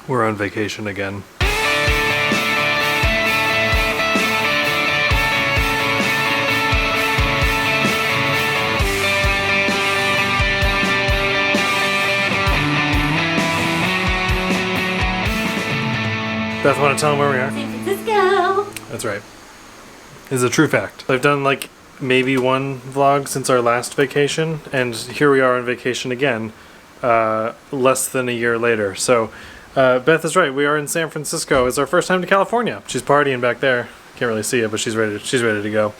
We're on vacation again. Beth, want to tell them where we are? San Francisco! That's right. It's a true fact. I've done like maybe one vlog since our last vacation, and here we are on vacation again, less than a year later. So Beth is right. We are in San Francisco. It's our first time to California. She's partying back there. Can't really see it, but she's ready to go.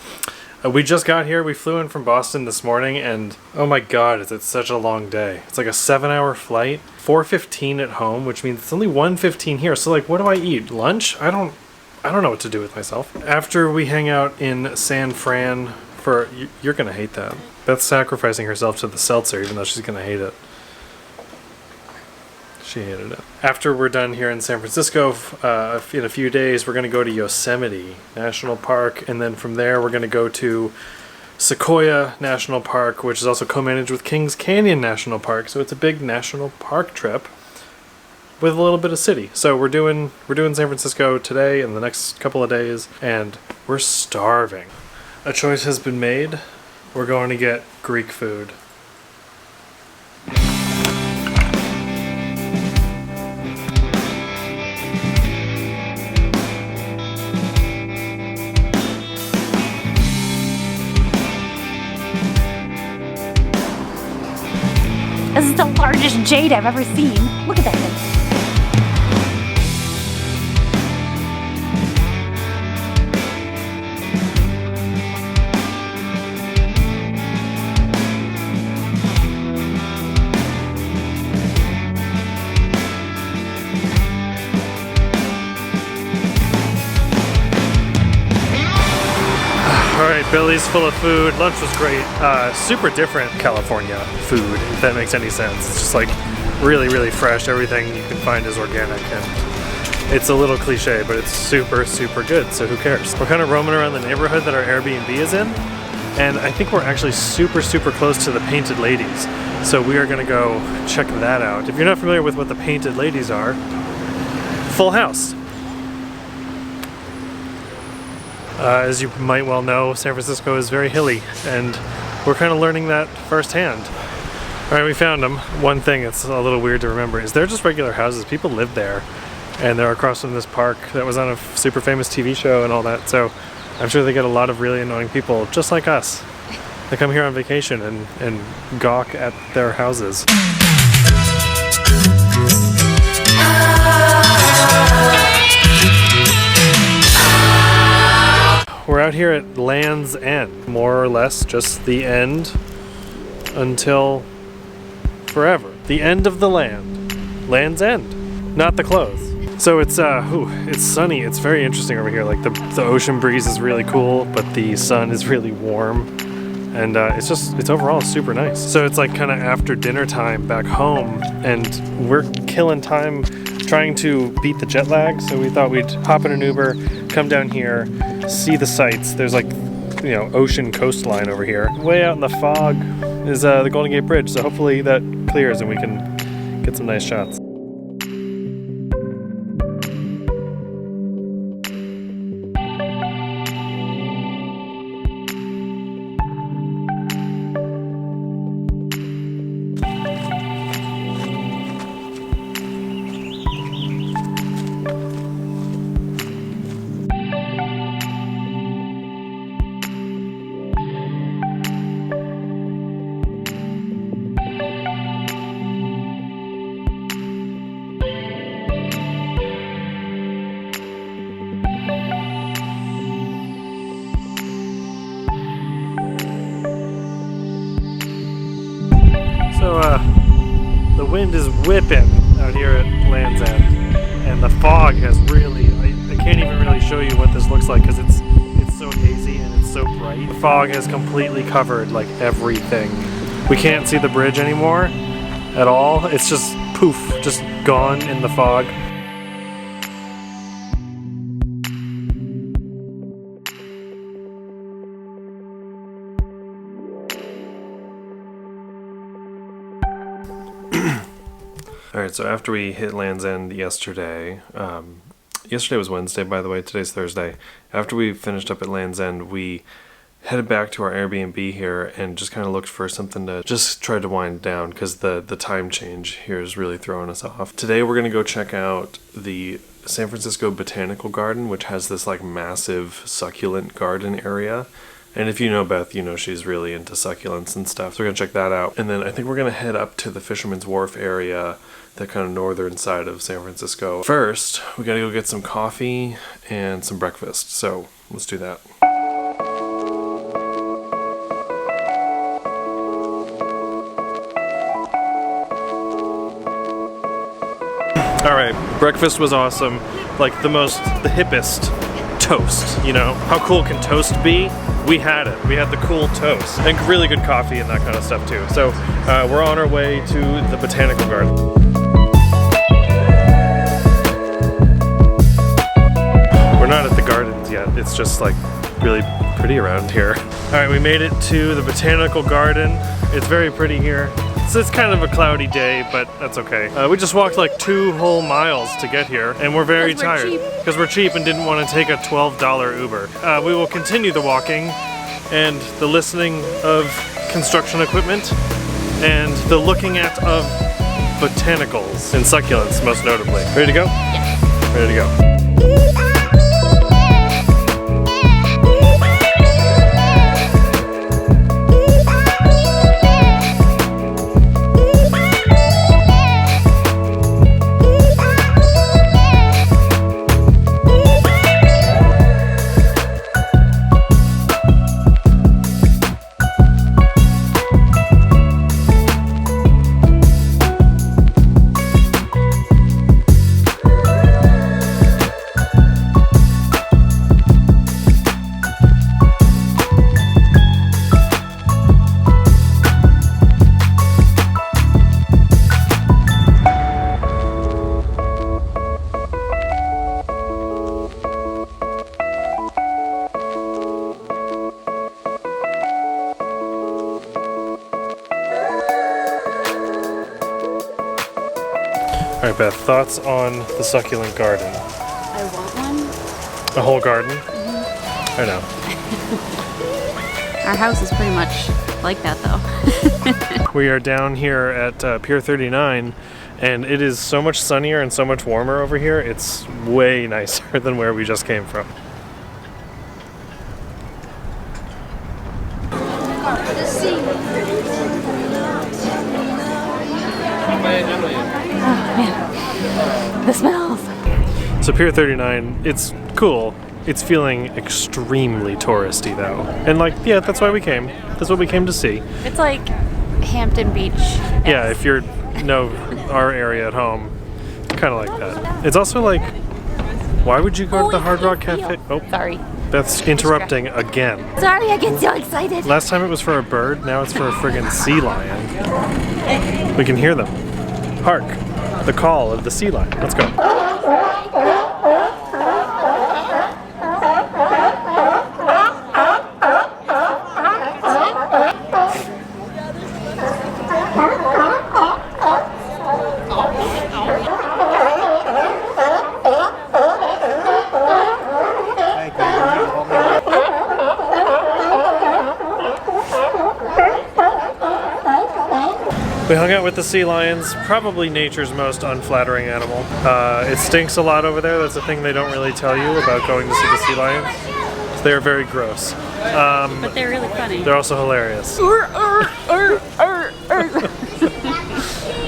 We just got here. We flew in from Boston this morning, and oh my god, is it such a long day. It's like a 7-hour flight. 4:15 at home, which means it's only 1:15 here. So like, what do I eat? Lunch? I don't know what to do with myself. After we hang out in San Fran for... You're gonna hate that. Beth's sacrificing herself to the seltzer, even though she's gonna hate it. She hated it. After we're done here in San Francisco, in a few days, we're going to go to Yosemite National Park, and then from there we're going to go to Sequoia National Park, which is also co-managed with Kings Canyon National Park. So it's a big national park trip with a little bit of city. So we're doing San Francisco today and the next couple of days, and we're starving. A choice has been made. We're going to get Greek food. This is the largest jade I've ever seen. Look at that thing. Alright, belly's full of food. Lunch was great. Super different California food, if that makes any sense. It's just like really, really fresh. Everything you can find is organic, and it's a little cliche, but it's super, super good, so who cares? We're kind of roaming around the neighborhood that our Airbnb is in, and I think we're actually super, super close to the Painted Ladies. So we are going to go check that out. If you're not familiar with what the Painted Ladies are, Full House. As you might well know, San Francisco is very hilly, and we're kind of learning that firsthand. Alright, we found them. One thing that's a little weird to remember is they're just regular houses. People live there, and they're across from this park that was on a super famous TV show and all that, so I'm sure they get a lot of really annoying people, just like us. They come here on vacation and gawk at their houses. We're out here at Land's End, more or less just the end until forever. The end of the land. Land's End, not the close. So it's sunny. It's very interesting over here. Like the ocean breeze is really cool, but the sun is really warm, and it's overall super nice. So it's like kind of after dinner time back home, and we're killing time trying to beat the jet lag. So we thought we'd hop in an Uber, come down here, see the sights. There's like, ocean coastline over here. Way out in the fog is the Golden Gate Bridge, so hopefully that clears and we can get some nice shots. So the wind is whipping out here at Land's End, and the fog has really, I can't even really show you what this looks like because it's so hazy and it's so bright. The fog has completely covered like everything. We can't see the bridge anymore at all. It's just poof, just gone in the fog. Alright, so after we hit Land's End yesterday, yesterday was Wednesday, by the way, today's Thursday. After we finished up at Land's End, we headed back to our Airbnb here and just kind of looked for something to just try to wind down because the time change here is really throwing us off. Today we're going to go check out the San Francisco Botanical Garden, which has this like massive succulent garden area. And if you know Beth, you know she's really into succulents and stuff. So we're going to check that out. And then I think we're going to head up to the Fisherman's Wharf area, the kind of northern side of San Francisco. First, we got to go get some coffee and some breakfast. So let's do that. All right, breakfast was awesome. Like the hippest toast, you know? How cool can toast be? We had it. We had the cool toast. And really good coffee and that kind of stuff too. So we're on our way to the Botanical Garden. We're not at the gardens yet. It's just like really pretty around here. All right, we made it to the Botanical Garden. It's very pretty here. So it's kind of a cloudy day, but that's okay. We just walked like 2 whole miles to get here, and we're very tired. Because we're cheap and didn't want to take a $12 Uber. We will continue the walking and the listening of construction equipment and the looking at of botanicals and succulents, most notably. Ready to go? Yes. Ready to go. All right, Beth, thoughts on the succulent garden? I want one. A whole garden? Mm-hmm. I know. Our house is pretty much like that though. We are down here at Pier 39, and it is so much sunnier and so much warmer over here. It's way nicer than where we just came from. The smells. So Pier 39, it's cool. It's feeling extremely touristy though. And like, yeah, that's why we came. That's what we came to see. It's like Hampton Beach. Yeah, if you know our area at home, kind of like that. It's also like, why would you go to the Hard Rock Cafe? Oh, sorry. Beth's interrupting again. Sorry, I get so excited. Last time it was for a bird, now it's for a friggin' sea lion. We can hear them. Hark, the call of the sea lion. Let's go. We hung out with the sea lions, probably nature's most unflattering animal. It stinks a lot over there. That's a thing they don't really tell you about going to see the sea lions. They're very gross. But they're really funny. They're also hilarious.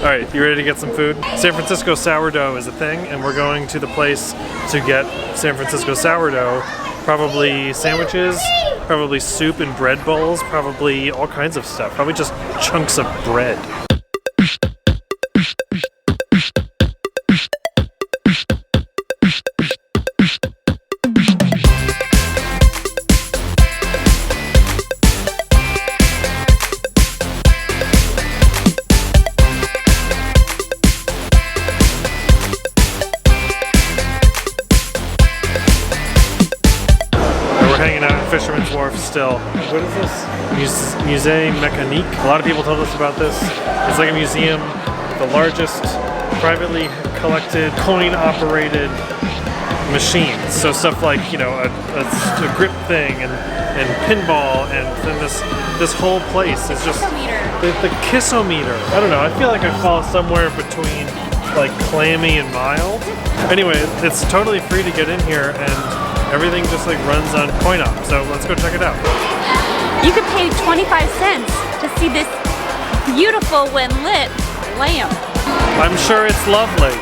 Alright, you ready to get some food? San Francisco sourdough is a thing, and we're going to the place to get San Francisco sourdough. Probably sandwiches, probably soup and bread bowls, probably all kinds of stuff. Probably just chunks of bread. Hanging out at Fisherman's Wharf still. What is this? Musée Mécanique. A lot of people told us about this. It's like a museum, the largest privately collected, coin-operated machines. So stuff like, you know, a grip thing and pinball, and then this whole place is just the kissometer. I don't know, I feel like I fall somewhere between like clammy and mild. Anyway, it's totally free to get in here, and everything just like runs on coin op. So let's go check it out. You could pay 25 cents to see this beautiful when lit lamp. I'm sure it's lovely.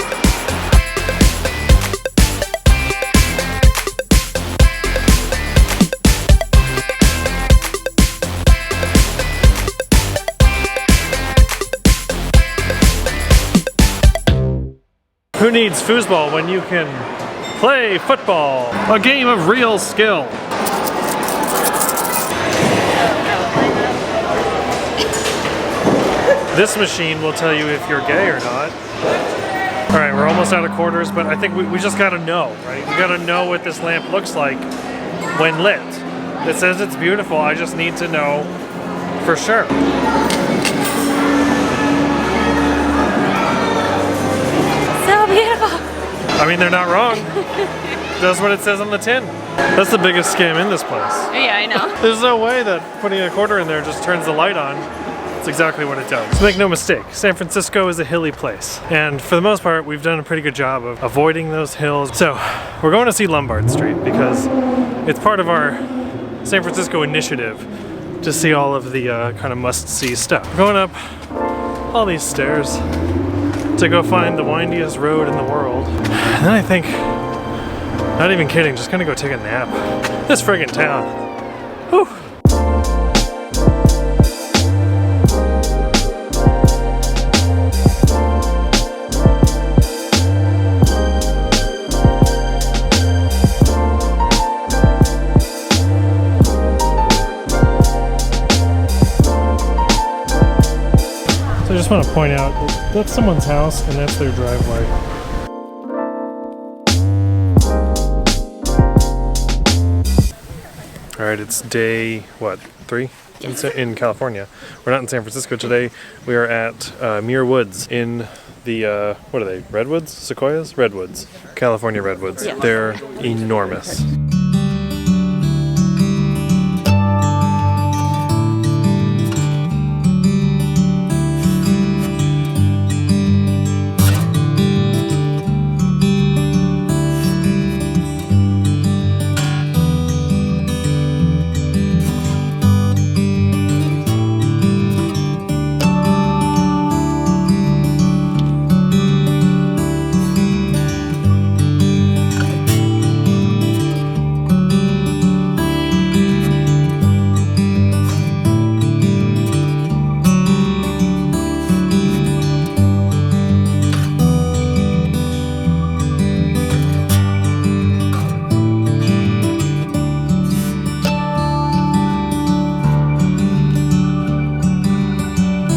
Who needs foosball when you can play football? A game of real skill. This machine will tell you if you're gay or not. All right, we're almost out of quarters, but I think we just gotta know, right? We gotta know what this lamp looks like when lit. It says it's beautiful, I just need to know for sure. So beautiful. I mean, they're not wrong. That's what it says on the tin. That's the biggest scam in this place. Yeah, I know. There's no way that putting a quarter in there just turns the light on. It's exactly what it does. So make no mistake, San Francisco is a hilly place. And for the most part, we've done a pretty good job of avoiding those hills. So we're going to see Lombard Street because it's part of our San Francisco initiative to see all of the kind of must-see stuff. We're going up all these stairs to go find the windiest road in the world. And then I think, not even kidding, just gonna go take a nap. This friggin' town. Whew. So I just want to point out, that's someone's house and that's their driveway. All right, it's day, what, 3? Yes. In California. We're not in San Francisco today. We are at Muir Woods in the, what are they, redwoods? Sequoias? Redwoods. California redwoods. Yes. They're enormous.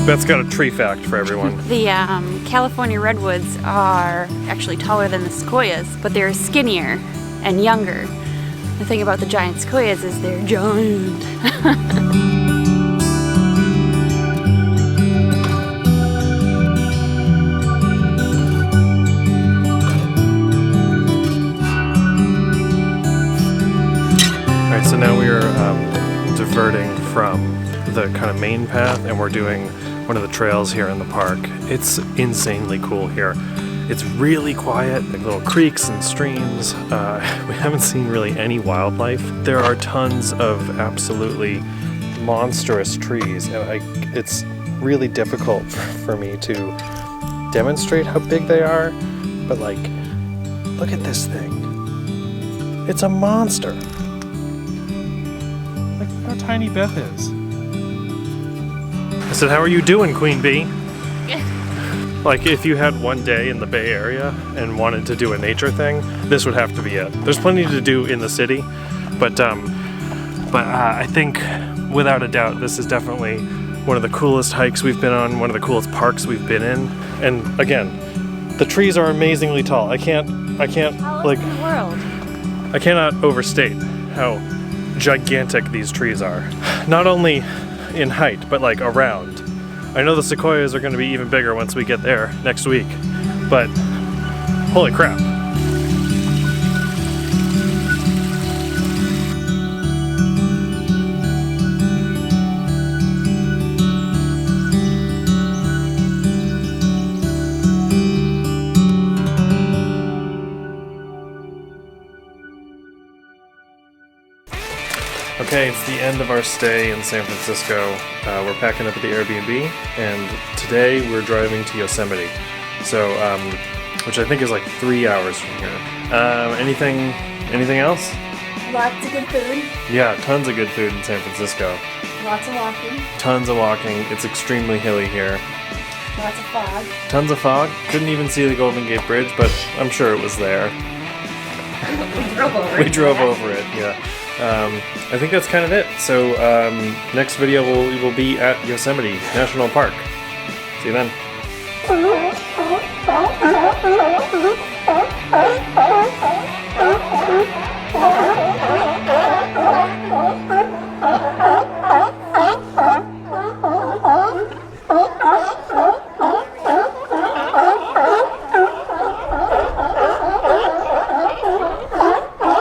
That's got a tree fact for everyone. The California redwoods are actually taller than the sequoias, but they're skinnier and younger. The thing about the giant sequoias is they're giant. Alright, so now we are diverting from the kind of main path and we're doing one of the trails here in the park. It's insanely cool here. It's really quiet, like little creeks and streams. We haven't seen really any wildlife. There are tons of absolutely monstrous trees, and it's really difficult for me to demonstrate how big they are, but like, look at this thing. It's a monster. Look how tiny Beth is. I said, how are you doing, Queen Bee? Like, if you had one day in the Bay Area and wanted to do a nature thing, this would have to be it. There's plenty to do in the city, but I think, without a doubt, this is definitely one of the coolest hikes we've been on, one of the coolest parks we've been in. And again, the trees are amazingly tall. I can't like, in the world? I cannot overstate how gigantic these trees are. Not only in height, but like around. I know the sequoias are going to be even bigger once we get there next week. but holy crap. Okay, it's the end of our stay in San Francisco. We're packing up at the Airbnb, and today we're driving to Yosemite. So, which I think is like 3 hours from here. Anything else? Lots of good food. Yeah, tons of good food in San Francisco. Lots of walking. Tons of walking. It's extremely hilly here. Lots of fog. Tons of fog. Couldn't even see the Golden Gate Bridge, but I'm sure it was there. We drove over it. We drove over it, yeah. I think that's kind of it. So next video will be at Yosemite National Park. See you then.